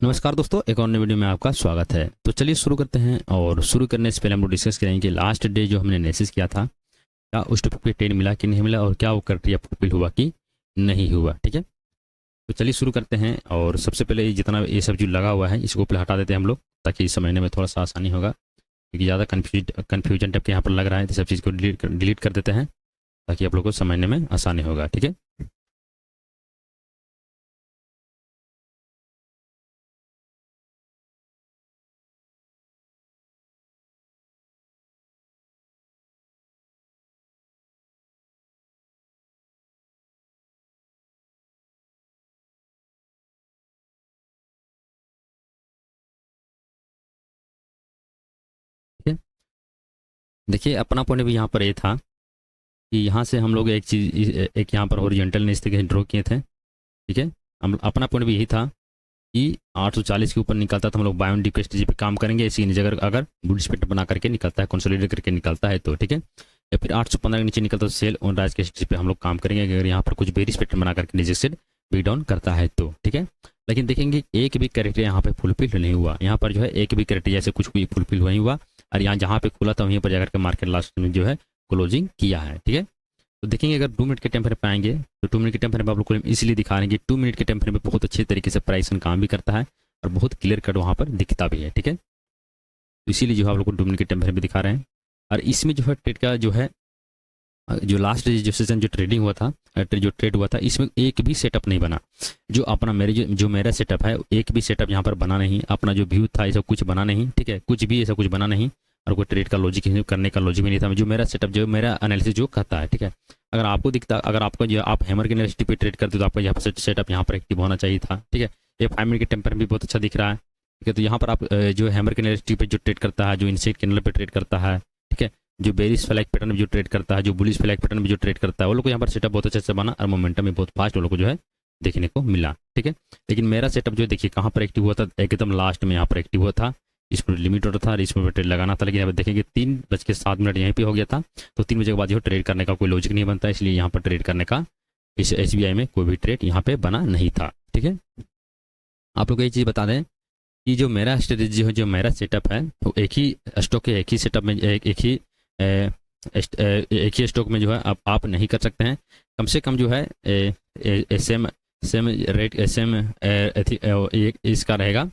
नमस्कार दोस्तों, एक और नई वीडियो में आपका स्वागत है। तो चलिए शुरू करते हैं। और शुरू करने से पहले हम लोग डिस्कस करेंगे कि लास्ट डे जो हमने एनालिसिस किया था, क्या उस टॉपिक पे 10 मिला कि नहीं मिला, और क्या वो क्राइटेरिया फुलफिल हुआ कि नहीं हुआ। ठीक है, तो चलिए शुरू करते हैं। और सबसे पहले जितना ये सब जो लगा हुआ है इसको पहले हटा देते हैं हम लोग, ताकि इस समझने में थोड़ा सा आसानी होगा। क्योंकि ज़्यादा कन्फ्यूजन टाइप के यहाँ पर लग रहा है, तो सब चीज़ को डिलीट कर देते हैं ताकि आप लोग को समझने में आसानी होगा। ठीक है, ठीक है। देखिए, अपना पॉइंट भी यहाँ पर ये था कि यहाँ से हम लोग एक चीज़, एक यहाँ पर ओरिजेंटल ने इस तरह ड्रॉ किए थे। ठीक है, हम अपना पॉइंट भी यही था कि 840 के ऊपर निकलता तो हम लोग बाय ऑन डिप स्ट्रेटजी पे काम करेंगे। इसी जगह अगर बुलिश पैटर्न बना करके निकलता है, कंसोलिडेट करके निकलता है तो ठीक है। या फिर 815 के नीचे निकलता तो सेल ऑन राइज के स्ट्रेटजी पे हम लोग काम करेंगे, अगर यहाँ पर कुछ बेरिश पैटर्न बना करके नीचे से ब्रेक डाउन करता है तो ठीक है। लेकिन देखेंगे एक भी क्राइटेरिया यहाँ पे फुलफिल नहीं हुआ। यहाँ पर जो है एक भी क्राइटेरिया से कुछ भी फुलफिल नहीं हुआ, और यहाँ जहाँ पे खुला था वहीं पर जाकर के मार्केट लास्ट में जो है क्लोजिंग किया है। ठीक है, तो देखेंगे अगर 2 मिनट के टाइम फ्रेम पे आएंगे तो 2 मिनट के टाइम फ्रेम पे आप लोग को इसलिए दिखा रहे हैं कि 2 मिनट के टाइम फ्रेम पे बहुत अच्छे तरीके से प्राइस काम भी करता है और बहुत क्लियर कट वहाँ पर दिखता भी है। ठीक है, तो इसीलिए जो है आप लोग को 2 मिनट के टाइम फ्रेम पे दिखा रहे हैं। और इसमें जो है ट्रेड का जो है, जो लास्ट जो सेशन जो ट्रेडिंग हुआ था, जो ट्रेड हुआ था, इसमें एक भी सेटअप नहीं बना। जो अपना मेरे जो मेरा सेटअप है, एक भी सेटअप यहाँ पर बना नहीं। अपना जो व्यू था ये सब कुछ बना नहीं। ठीक है, कुछ भी ऐसा कुछ बना नहीं, और कोई ट्रेड का लॉजिक करने का लॉजिक भी नहीं था। जो मेरा सेटअप, जो मेरा एनालिसिस जो कहता है। ठीक है, अगर आपको दिखता, अगर आपका जो आप हैमर के एनालिसिस पे ट्रेड करते तो आपका यहाँ पर सेटअप यहाँ पर एक्टिव होना चाहिए था। ठीक है, ये 5 मिनट के टेम्पर भी बहुत अच्छा दिख रहा है। ठीक है, तो यहाँ पर आप जो हैमर के एनालिसिस पे जो ट्रेड करता है, जो इनसाइड कैंडल पे ट्रेड करता है, ठीक है, जो बेरिश फ्लैग पैटर्न में जो ट्रेड करता है, जो बुलिश फ्लैग पैटर्न में जो ट्रेड करता है, वो लोग को यहाँ पर सेटअप बहुत अच्छे से बना और मोमेंटम भी बहुत फास्ट वो लोग को जो है देखने को मिला। ठीक है, लेकिन मेरा सेटअप जो देखिए कहाँ पर एक्टिव हुआ था, एकदम लास्ट में यहाँ पर एक्टिव हुआ था। इसमें लिमिट ऑर्डर था, इसमें ट्रेड लगाना था, लेकिन यहाँ पर देखेंगे 3:07 यहीं पे हो गया था। तो 3 बजे के बाद जो ट्रेड करने का कोई लॉजिक नहीं बनता, इसलिए यहाँ पर ट्रेड करने का इस SBI में कोई भी ट्रेड यहाँ पे बना नहीं था। ठीक है, आप लोग को ये चीज़ बता दें कि जो मेरा स्ट्रेटेजी है, जो मेरा सेटअप है, वो एक ही स्टॉक के एक ही सेटअप में एक ही स्टॉक में जो है आप नहीं कर सकते हैं। कम से कम जो है सेम सेम रेट सेम इसका रहेगा,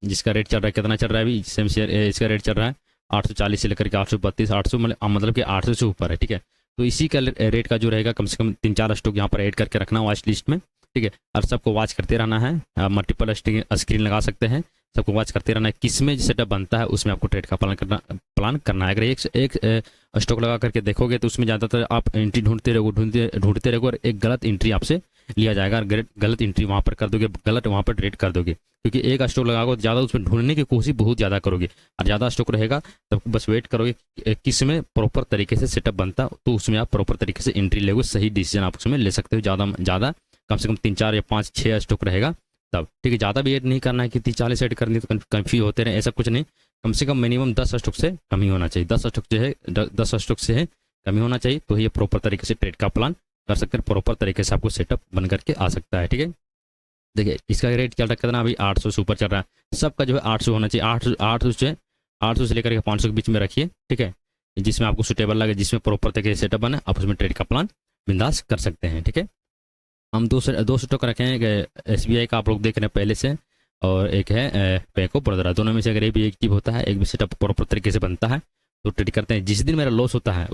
जिसका रेट चल रहा है, कितना चल रहा है अभी सेम शेयर, इसका रेट चल रहा है 840 से लेकर के 832, 800 मतलब कि 800 से ऊपर है। ठीक है, तो इसी का रेट का जो रहेगा, कम से कम 3-4 स्टॉक यहाँ पर ऐड करके रखना वॉच लिस्ट में। ठीक है, और सबको वॉच करते रहना है। मल्टीपल स्क्रीन लगा सकते हैं, सबको वॉच करते रहना है। किसमें सेटअप बनता है उसमें आपको ट्रेड का प्लान करना है। अगर एक स्टॉक लगा करके देखोगे तो उसमें ज़्यादातर आप एंट्री ढूंढते रहोगे और एक गलत एंट्री आपसे लिया जाएगा। गलत एंट्री वहाँ पर कर दोगे, गलत वहाँ पर ट्रेड कर दोगे, क्योंकि एक स्टॉक लगाओगे ज़्यादा उसमें ढूंढने की कोशिश बहुत ज़्यादा करोगे, और ज़्यादा स्टॉक रहेगा तब बस वेट करोगे किस में प्रॉपर तरीके से सेटअप बनता, तो उसमें आप प्रॉपर तरीके से एंट्री लोगे, सही डिसीजन आप उसमें ले सकते हो। ज़्यादा कम से कम 3-4 या 5-6 स्टॉक रहेगा तब। ठीक है, ज़्यादा भी ऐड नहीं करना है कि 30-40 ऐड करनी तो कन्फ्यूज होते रहे, ऐसा कुछ नहीं। कम से कम मिनिमम 10 स्टॉक से कम ही होना चाहिए। 10 स्टॉक जो है 10 स्टॉक से है कम ही होना चाहिए, तो ये प्रॉपर तरीके से ट्रेड का प्लान कर सकते हैं। प्रॉपर तरीके से आपको सेटअप बन करके आ सकता है। ठीक है, देखिए इसका रेट चल रहा है कितना, अभी 800 से ऊपर चल रहा है। सबका जो है 800 होना चाहिए। 800 से 800 से लेकर के 500 के बीच में रखिए। ठीक है, जिसमें आपको सुटेबल लगे, जिसमें प्रॉपर तरीके से सेटअप बने, आप उसमें ट्रेड का प्लान बिंदास कर सकते हैं। ठीक है, हम दो स्टॉक रखे हैं, SBI का आप लोग देख रहे हैं पहले से, और एक है बैंक ऑफ बड़ौदा। दोनों में से अगर ये भी एक्टिव होता है, एक भी सेटअप प्रॉपर तरीके से बनता है तो ट्रेड करते हैं। जिस दिन मेरा लॉस होता है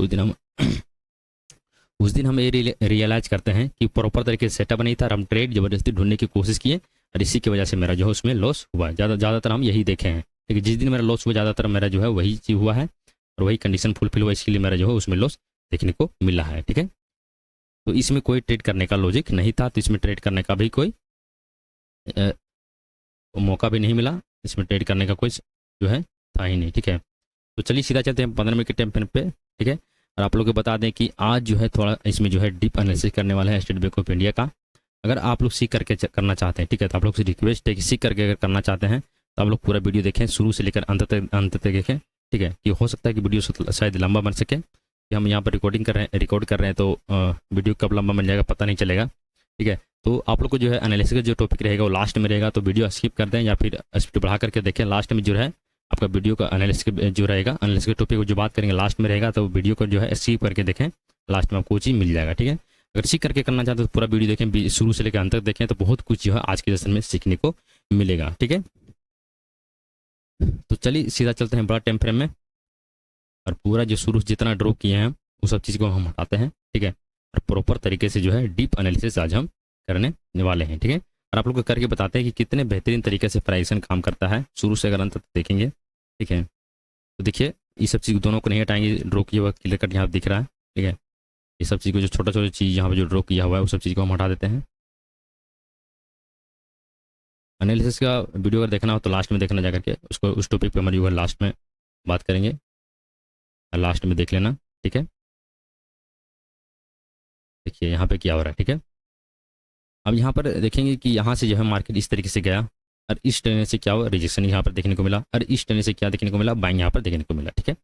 उस दिन हम ये रियलाइज करते हैं कि प्रॉपर तरीके से सेटअप नहीं था, और हम ट्रेड ज़बरदस्ती ढूंढने की कोशिश किए, और इसी की वजह से मेरा जो है उसमें लॉस हुआ है। ज़्यादातर हम यही देखे हैं। लेकिन जिस दिन मेरा लॉस हुआ, ज़्यादातर मेरा जो है वही चीज़ हुआ है, और वही कंडीशन फुलफिल हुआ, इसके लिए मेरा जो है उसमें लॉस देखने को मिला है। ठीक है, तो इसमें कोई ट्रेड करने का लॉजिक नहीं था, तो इसमें ट्रेड करने का भी कोई मौका भी नहीं मिला, इसमें ट्रेड करने का कोई जो है था ही नहीं। ठीक है, तो चलिए सीधा चलते हैं 15 मिनट के टाइम फ्रेम पे। ठीक है, और आप लोग को बता दें कि आज जो है थोड़ा इसमें जो है डीप एनालिसिस करने वाला है स्टेट बैंक ऑफ इंडिया का। अगर आप लोग सीख करके करना चाहते हैं, ठीक है, तो आप लोग से रिक्वेस्ट है कि सीख करके अगर करना चाहते हैं तो आप लोग पूरा वीडियो देखें, शुरू से लेकर अंत तक देखें। ठीक है, कि हो सकता है कि वीडियो शायद लंबा बन सके, कि हम यहाँ पर रिकॉर्ड कर रहे हैं तो वीडियो कब लंबा बन जाएगा पता नहीं चलेगा। ठीक है, तो आप लोग को जो है एनालिसिस का जो टॉपिक रहेगा वो लास्ट में रहेगा, तो वीडियो स्किप कर दें या फिर स्पीड बढ़ा करके देखें। लास्ट में जो है आपका वीडियो का एनालिसिस जो रहेगा, एनालिसिस के टॉपिक को जो बात करेंगे लास्ट में रहेगा, तो वीडियो को जो है स्किप करके देखें, लास्ट में आपको चीज़ मिल जाएगा। ठीक है, अगर सीख करके करना चाहते हो तो पूरा वीडियो देखें, शुरू से लेकर अंत तक देखें, तो बहुत कुछ जो है आज के सेशन में सीखने को मिलेगा। ठीक है, तो चलिए सीधा चलते हैं बड़ा टाइम फ्रेम में, और पूरा जो शुरू से जितना ड्रॉ किए हैं वो सब चीज़ को हम हटाते हैं। ठीक है, और प्रॉपर तरीके से जो है डीप एनालिसिस आज हम करने वाले हैं। ठीक है, और आप लोग को करके बताते हैं कि कितने बेहतरीन तरीके से प्राइसन काम करता है, शुरू से अगर अंत तक देखेंगे। ठीक है, तो देखिए ये सब चीज़ दोनों को नहीं हटाएंगे, ड्रॉ किया हुआ क्लियर कट यहाँ दिख रहा है। ठीक है, ये सब चीज़ को जो छोटा छोटा चीज़ यहाँ पे जो ड्रॉ किया हुआ है वो सब चीज़ को हम हटा देते हैं। एनालिसिस का वीडियो अगर देखना हो तो लास्ट में देखना जा करके, उसको उस टॉपिक पे हमारी जो है लास्ट में बात करेंगे, लास्ट में देख लेना। ठीक है, देखिए यहाँ पे क्या हो रहा है। ठीक है, अब यहाँ पर देखेंगे कि यहाँ से जो है मार्केट इस तरीके से गया, और इस ट्रेन से क्या हुआ, रिजेक्शन यहाँ पर देखने को मिला, और इस ट्रेन से क्या देखने को मिला, बाइंग यहाँ पर देखने को मिला। ठीक है,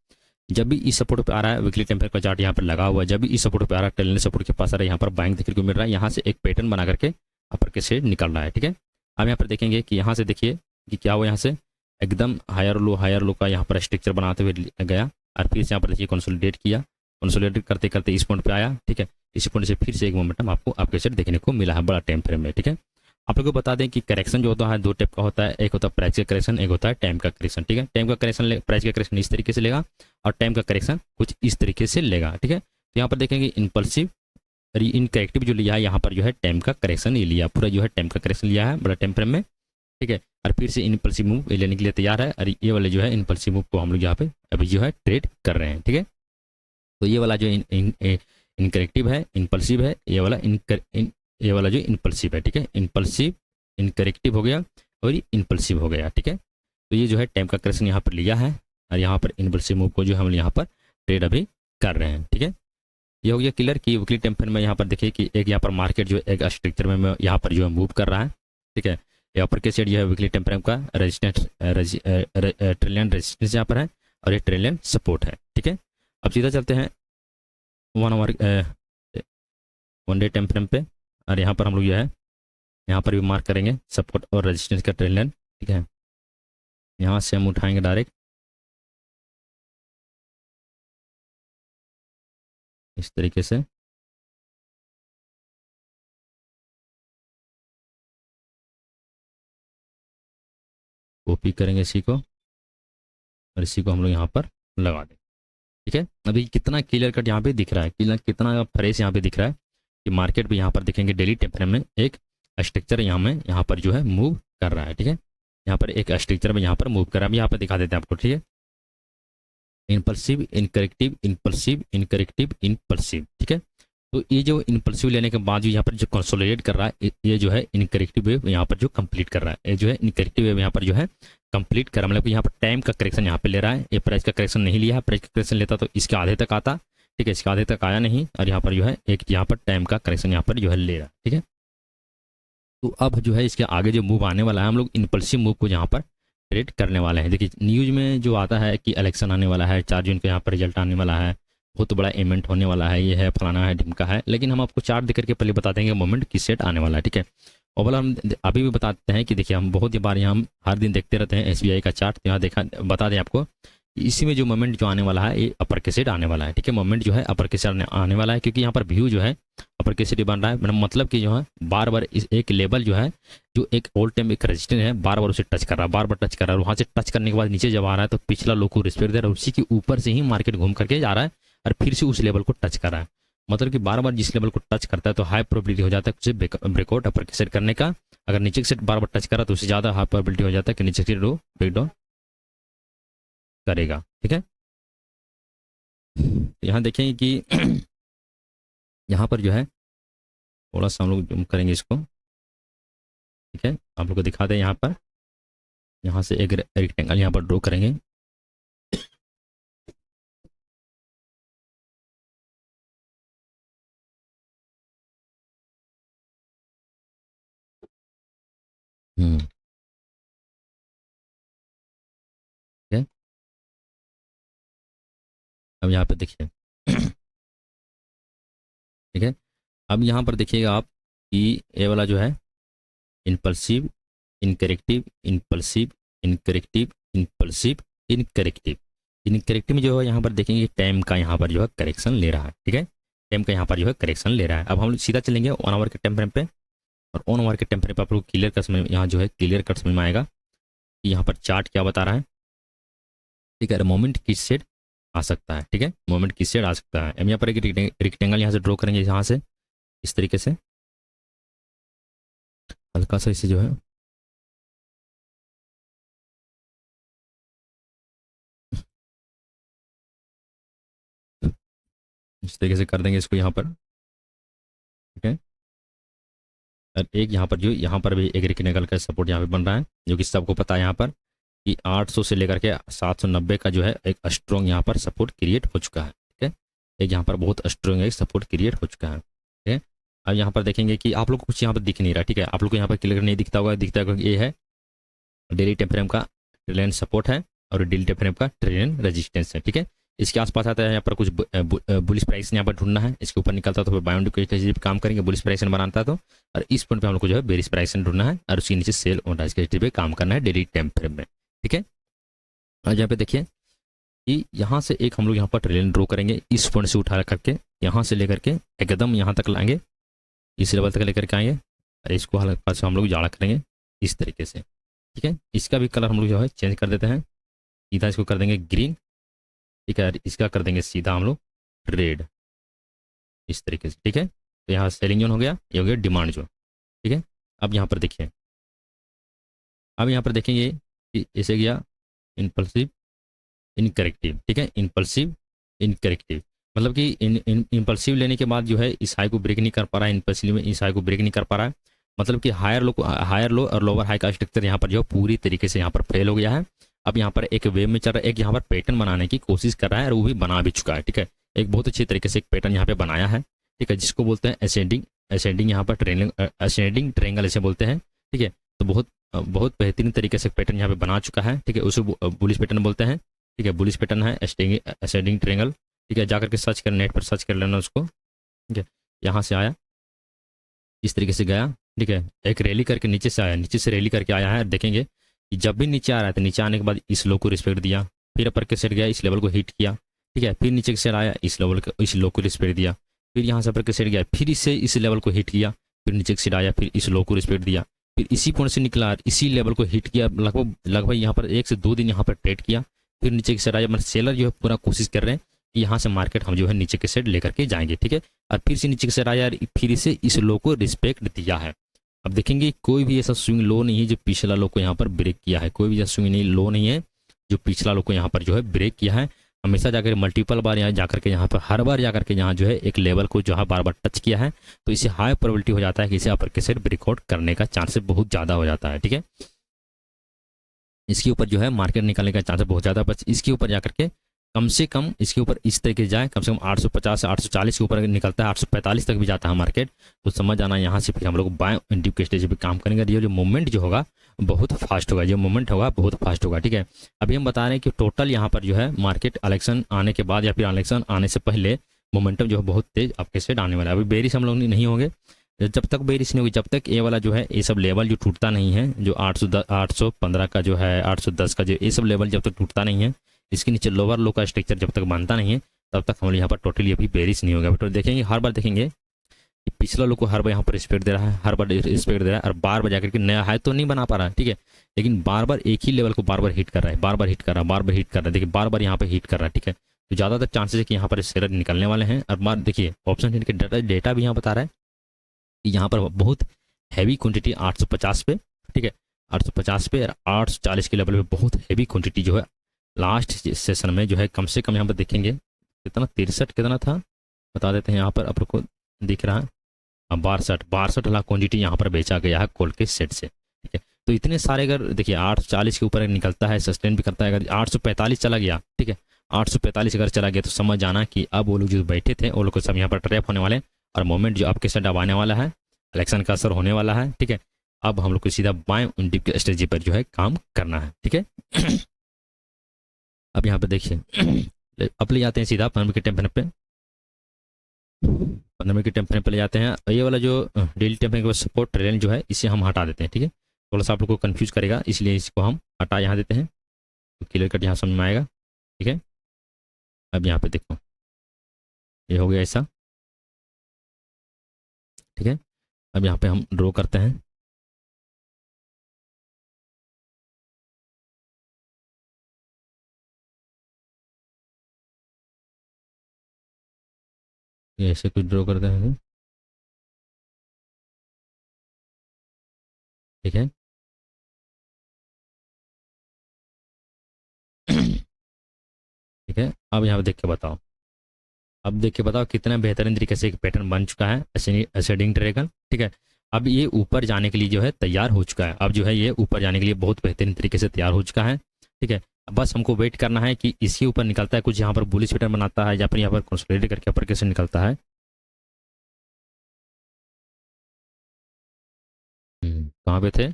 जब भी इस सपोर्ट पे आ रहा है, वीकली टेम्पर का चार्ट यहाँ पर लगा हुआ है, जब भी इस सपोर्ट पे आ रहा है, ट्रेंड सपोर्ट के पास आ रहा है, यहाँ पर बाइंग देखने को मिल रहा है, यहाँ से एक पैटर्न बना करके अपर के शेड निकल रहा है। ठीक है, अब यहाँ पर देखेंगे कि यहाँ से देखिए कि क्या हुआ, यहाँ से एकदम हायर लो का यहाँ पर स्ट्रक्चर बनाते हुए गया, और फिर से यहाँ पर देखिए कंसोलिडेट किया, कंसोलिडेट करते करते इस पॉइंट पे आया। ठीक है, इस पॉइंट से फिर से एक मोमेंटम आपको आपके सेट देखने को मिला है बड़ा टाइम फ्रेम में। ठीक है, आप लोग को बता दें कि करेक्शन जो होता है दो टाइप का होता है, एक होता है प्राइस का करेक्शन, एक होता है टाइम का करेक्शन। ठीक है, टाइम का करेक्शन प्राइस का करेक्शन इस तरीके से लेगा, और टाइम का करेक्शन कुछ इस तरीके से लेगा। ठीक है, तो यहाँ पर देखेंगे इम्पल्सिव इनकरेक्टिव जो लिया है, यहाँ पर जो है टाइम का करेक्शन ये लिया, पूरा जो है टाइम का करेक्शन लिया है बड़ा टाइम फ्रेम में। ठीक है, और फिर से इनपल्सिव मूव लेने के लिए तैयार है, और ये वाले जो है इनपल्सिव मूव को हम लोग यहाँ पे अभी जो है ट्रेड कर रहे हैं। ठीक है, तो ये वाला जो इनकरेक्टिव है, इनपल्सिव है, ये वाला जो इनपल्सिव है। ठीक है, इनपल्सिव इनकरेक्टिव हो गया और ये इनपल्सिव हो गया। ठीक है, तो ये जो है टाइम का करेक्शन यहाँ पर लिया है, और यहाँ पर इनपल्सिव मूव को जो हम यहाँ पर ट्रेड अभी कर रहे हैं। ठीक है, ये हो गया क्लियर कि वीकली टाइम फ्रेम में यहाँ पर देखिए कि एक यहाँ पर मार्केट जो एक स्ट्रक्चर में यहाँ पर जो है मूव कर रहा है। ठीक है, यहाँ पर के साइड जो है वीकली टाइम फ्रेम का रेजिस्टेंस ट्रेलियन रेजिस्टेंस यहाँ पर है, और ये ट्रेलियन सपोर्ट है। ठीक है, अब सीधा चलते हैं 1 आवर 1 डे टाइम फ्रेम पे, और यहाँ पर हम लोग जो है यहाँ पर भी मार्क करेंगे सपोर्ट और रेजिस्टेंस का ट्रेलियन। ठीक है, यहाँ से हम उठाएंगे डायरेक्ट इस तरीके से, कॉपी करेंगे इसी को, और इसी को हम लोग यहाँ पर लगा देंगे। ठीक है, अभी कितना क्लियर कट यहाँ पे दिख रहा है, कितना फ्रेश यहाँ पे दिख रहा है कि मार्केट भी यहाँ पर देखेंगे डेली टाइम फ्रेम में एक स्ट्रक्चर यहाँ पर जो है मूव कर रहा है। ठीक है, यहाँ पर एक स्ट्रक्चर में यहाँ पर मूव कर रहा है, यहाँ पर दिखा देते हैं आपको। ठीक है, इनपल्सिव इनकरेक्टिव इनपल्सिव इनकरेक्टिव इनपल्सिव। ठीक है, तो ये जो इनपल्सिव लेने के बाद जो यहाँ पर जो कंसोलिडेट कर रहा है, ये जो है इनकरेक्टिव वेव यहाँ पर जो कंप्लीट कर रहा है, ये जो है इनकरेक्टिव वेव यहाँ पर जो है कंप्लीट कर रहा है, मतलब कि यहाँ पर टाइम का करेक्शन यहाँ पे ले रहा है, ये प्राइस का करेक्शन नहीं लिया है, प्राइस का करेक्शन लेता तो इसके आधे तक आता। ठीक है, इसके आधे तक आया नहीं, और यहाँ पर जो है एक यहाँ पर टाइम का करेक्शन यहाँ पर जो है ले रहा है। ठीक है, तो अब जो है इसके आगे जो मूव आने वाला है, हम लोग इनपल्सिव मूव को यहाँ पर ट्रेड करने वाले हैं। देखिए न्यूज़ में जो आता है कि इलेक्शन आने वाला है, 4 जून को यहाँ पर रिजल्ट आने वाला है, बहुत बड़ा इवेंट होने वाला है, ये है फलाना है ढिमका है, लेकिन हम आपको चार्ट देख करके पहले बता देंगे मोमेंट किस सेट आने वाला है। ठीक है, और बोला हम अभी भी बताते हैं कि देखिए हम बहुत ही बार यहाँ हम हर दिन देखते रहते हैं एसबीआई का चार्ट, यहाँ देखा बता दें आपको, इसी में जो मोमेंट जो आने वाला है ये अपर के सेट आने वाला है। ठीक है, मोमेंट जो है अपर के सेट आने वाला है, क्योंकि यहाँ पर व्यू जो है अपर के सेट बन रहा है, मतलब कि जो है बार बार इस एक लेवल जो है, जो एक ऑल टाइम एक रजिस्टेंस है, बार बार उसे टच कर रहा है, बार बार टच कर रहा है, वहाँ से टच करने के बाद नीचे जब आ रहा है तो पिछला लो को रिस्पेक्ट दे रहा है, उसी के ऊपर से ही मार्केट घूम करके जा रहा है, और फिर से उस लेवल को टच कर रहा है, मतलब कि बार बार जिस लेवल को टच करता है तो हाई प्रोबेबिलिटी हो जाता है उसे ब्रेकआउट अपर के सेट करने का। अगर नीचे के सेट बार बार टच करा तो उससे ज़्यादा हाई प्रोबेबिलिटी हो जाता है कि नीचे से लो ब्रेकडाउन करेगा। ठीक है, यहाँ देखेंगे कि यहाँ पर जो है थोड़ा सा हम लोग जूम करेंगे इसको। ठीक है, आप लोग को दिखा दें यहाँ पर, यहाँ से एक रेक्टेंगल यहाँ पर ड्रॉ करेंगे। ठीक है, अब यहाँ पर देखिए ठीक है, अब यहाँ पर देखिएगा आप कि ये वाला जो है इनपल्सिव, इनकरेक्टिव, इनपल्सिव, इनकरेक्टिव, इनपल्सिव, इनकरेक्टिव। इनकरेक्टिव में जो है यहाँ पर देखेंगे टाइम का यहाँ पर जो है करेक्शन ले रहा है, ठीक है, टाइम का यहाँ पर जो है करेक्शन ले रहा है। अब हम लोग सीधा चलेंगे 1 आवर के टाइम फ्रेम पे, और 1 आवर के टाइम फ्रेम पे आप लोग क्लियर कट समझ, यहाँ जो है क्लियर कट समझ में आएगा कि यहाँ पर चार्ट क्या बता रहा है, ठीक है, मोमेंट किस सेड आ सकता है, ठीक है, मोमेंट किस सेड आ सकता है। हम यहाँ पर एक रेक्टेंगल यहाँ से ड्रॉ करेंगे, यहाँ से इस तरीके से हल्का सा इसे जो है इस तरीके से कर देंगे इसको यहाँ पर, ठीक है। और एक यहाँ पर जो यहाँ पर भी एक रेक्टेंगल का सपोर्ट यहाँ पे बन रहा है, जो कि सबको पता है यहाँ पर कि 800 से लेकर के 790 का जो है एक स्ट्रॉन्ग यहाँ पर सपोर्ट क्रिएट हो चुका है, ठीक है। एक यहाँ पर बहुत स्ट्रॉन्ग एक सपोर्ट क्रिएट हो चुका है, ठीक है। अब यहाँ पर देखेंगे कि आप लोग को कुछ यहाँ पर दिख नहीं रहा, ठीक है, आप लोग को यहाँ पर क्लियर नहीं दिखता होगा, दिखता होगा ये है डेली टाइम फ्रेम का ट्रेंड सपोर्ट है और डेली टाइम फ्रेम का ट्रेंड रेजिस्टेंस है, ठीक है। इसके आसपास आता है यहाँ पर कुछ बुलिश प्राइस यहाँ पर ढूंढना है, इसके ऊपर निकलता तो बायोंड पे काम करेंगे, बुलिश प्राइस बनाता तो, और इस पॉइंट पे हम लोग को जो है बेरिश प्राइस ढूंढना है और उसके नीचे सेल और राइस के पे काम करना है डेली टाइम फ्रेम में, ठीक है। और यहाँ पे देखिए कि यहाँ से एक हम लोग यहाँ पर ट्रेंड ड्रॉ करेंगे, इस पॉइंट से उठा करके यहाँ से लेकर के एकदम यहाँ तक लाएंगे, इस लेवल तक लेकर के आएंगे और इसको हल्का से हम लोग जाड़ा करेंगे इस तरीके से, ठीक है। इसका भी कलर हम लोग जो है चेंज कर देते हैं, सीधा इसको कर देंगे ग्रीन, ठीक है, इसका कर देंगे सीधा हम लोग रेड इस तरीके से, ठीक है। तो यहाँ सेलिंग जोन हो गया, ये हो गया डिमांड जोन, ठीक है। अब यहाँ पर देखिए, अब यहाँ पर देखेंगे कि ऐसे गया इनपल्सिव, इनकरेक्टिव, ठीक है, इनपल्सिव, इनकरेक्टिव, मतलब कि इनपल्सिव लेने के बाद जो है इस हाई को ब्रेक नहीं कर पा रहा है, इनपल्सिव में इस हाई को ब्रेक नहीं कर पा रहा है, मतलब कि हायर लो और लोअर हाई का स्ट्रक्चर यहाँ पर जो पूरी तरीके से यहाँ पर फेल हो गया है। अब यहाँ पर एक वेव में चल रहा है, एक यहाँ पर पैटर्न बनाने की कोशिश कर रहा है और वो भी बना भी चुका है, ठीक है, एक बहुत अच्छी तरीके से एक पैटर्न यहाँ पे बनाया है, ठीक है, जिसको बोलते हैं असेंडिंग, असेंडिंग यहाँ पर ट्रेंगल, असेंडिंग ट्रेंगल ऐसे बोलते हैं, ठीक है। तो बहुत बेहतरीन तरीके से पैटर्न यहाँ पे बना चुका है, ठीक है, उसे बुलिश पैटर्न बोलते हैं, ठीक है, बुलिश पैटर्न है असेंडिंग ट्रेंगल, ठीक है, जाकर के सर्च कर, नेट पर सर्च कर लेना उसको, ठीक है। यहाँ से आया इस तरीके से गया, ठीक है, एक रैली करके नीचे से आया, नीचे से रैली करके आया है, देखेंगे कि जब भी नीचे आ रहा था, नीचे आने के बाद इस लो को रिस्पेक्ट दिया, फिर अपर के सेट गया, इस लेवल को हिट किया, ठीक है, फिर नीचे के सेट आया, इस लेवल को, इस लो को रिस्पेक्ट दिया, फिर यहाँ से अपर के सेट गया, फिर इससे इस लेवल को हिट किया, फिर नीचे के सेट आया, फिर इस लो को रिस्पेक्ट दिया, फिर इसी पॉइंट से निकला, इसी लेवल को हिट किया, लगभग यहाँ पर 1 से 2 दिन यहाँ पर ट्रेड किया, फिर नीचे के सेट आया, मतलब सेलर जो है पूरा कोशिश कर रहे हैं कि यहाँ से मार्केट हम जो है नीचे के सेट लेकर के जाएंगे, ठीक है, और फिर से नीचे के सेट आया, फिर इसे इस लो को रिस्पेक्ट दिया है। अब देखेंगे कोई भी ऐसा स्विंग लो नहीं है जो पिछला लो को यहाँ पर ब्रेक किया है, कोई भी ऐसा स्विंग नहीं लो नहीं है जो पिछला लो को यहाँ पर जो है ब्रेक किया है। हमेशा जाकर मल्टीपल बार यहाँ जाकर के यहाँ पर हर बार जाकर के यहाँ जो है एक लेवल को जो है बार बार टच किया है, तो इसे हाई प्रोबेबिलिटी हो जाता है कि इसे अपर के सेट ब्रेकआउट करने का चांसेस बहुत ज़्यादा हो जाता है, ठीक है। इसके ऊपर जो है मार्केट निकालने का चांसेस बहुत ज़्यादा, बस इसके ऊपर जाकर के कम से कम इसके ऊपर इस तरीके से जाए, कम से कम 850 से 840 के ऊपर निकलता है, 845 तक भी जाता है मार्केट, तो समझ आना यहाँ से फिर हम लोग बाय डिप के स्टेज पे काम करेंगे। ये जो मूवमेंट जो होगा बहुत फास्ट होगा, जो मूवमेंट होगा बहुत फास्ट होगा, ठीक है। अभी हम बता रहे हैं कि टोटल यहाँ पर जो है मार्केट इलेक्शन आने के बाद या फिर इलेक्शन आने से पहले मोमेंटम जो है बहुत तेज आपके सेट आने वाला है। अभी बेरिश हम लोग नहीं होंगे, जब तक बेरिश नहीं होगी, जब तक ये वाला जो है ये सब लेवल जो टूटता नहीं है, जो 815 का जो है 810 का जो ये सब लेवल जब तक टूटता नहीं है, इसके नीचे लोअर लो का स्ट्रक्चर जब तक बनता नहीं है, तब तक हम यहाँ पर टोटली अभी बेरिश नहीं होगा। तो देखेंगे हर बार देखेंगे कि पिछला लो को हर बार यहाँ पर रिस्पेक्ट दे रहा है, हर बार रिस्पेक्ट दे रहा है, और बार बार जाकर के नया हाई तो नहीं बना पा रहा है, ठीक है, लेकिन बार बार एक ही लेवल को बार बार हिट कर रहा है, बार बार हिट कर रहा है, बार बार हिट कर रहा है, देखिए बार बार यहाँ पर हिट कर रहा है, ठीक है। तो ज़्यादातर चांसेस है कि यहाँ पर सेलर निकलने वाले हैं। और बार देखिए ऑप्शन के डेटा भी यहाँ बता रहा है कि यहाँ पर बहुत हैवी क्वांटिटी 850 पे, ठीक है, 850 पे और 840 के लेवल पे बहुत हैवी क्वांटिटी जो है लास्ट सेशन में जो है कम से कम यहाँ पर देखेंगे कितना 63 कितना था बता देते हैं, यहाँ पर आप लोग को दिख रहा है 62 लाख क्वांटिटी यहाँ पर बेचा गया है कोल के सेट से, ठीक है। तो इतने सारे अगर देखिए 840 के ऊपर निकलता है, सस्टेन भी करता है, अगर 845 चला गया, ठीक है, 845 अगर चला गया तो समझ जाना कि अब वो लोग जो बैठे थे वो लोग को सब यहाँ पर ट्रैप होने वाले, और मोमेंट जो आपके साइड अब आने वाला है, इलेक्शन का असर होने वाला है, ठीक है। अब हम लोग को सीधा बाएं डिप स्ट्रेटजी पर जो है काम करना है, ठीक है। अब यहाँ पे देखिए अब ले जाते हैं सीधा 5 मिनट के टेम्परेचर पे, 15 मिनट के टाइम फ्रेम पे ले जाते हैं। और ये वाला जो डेली टाइम फ्रेम का सपोर्ट ट्रेंड जो है इसे हम हटा देते हैं, ठीक है। थोड़ा सा आप लोग को कंफ्यूज करेगा, इसलिए इसको हम हटा यहाँ देते हैं, तो क्लियर कट यहाँ समझ में आएगा, ठीक है। अब यहाँ पे देखो ये हो गया ऐसा, ठीक है। अब यहाँ पे हम ड्रॉ करते हैं, ये ऐसे कुछ ड्रॉ करते हैं, ठीक है। ठीक है, अब यहाँ पे देख के बताओ, अब देख के बताओ कितना बेहतरीन तरीके से एक पैटर्न बन चुका है असेंडिंग ट्रायंगल, ठीक है। अब ये ऊपर जाने के लिए जो है तैयार हो चुका है, अब जो है ये ऊपर जाने के लिए बहुत बेहतरीन तरीके से तैयार हो चुका है, ठीक है। बस हमको वेट करना है कि इसके ऊपर निकलता है कुछ, यहाँ पर बुलिश पैटर्न बनाता है या फिर यहाँ पर कंसोलिडेट करके ऊपर कैसे निकलता है। कहाँ पे थे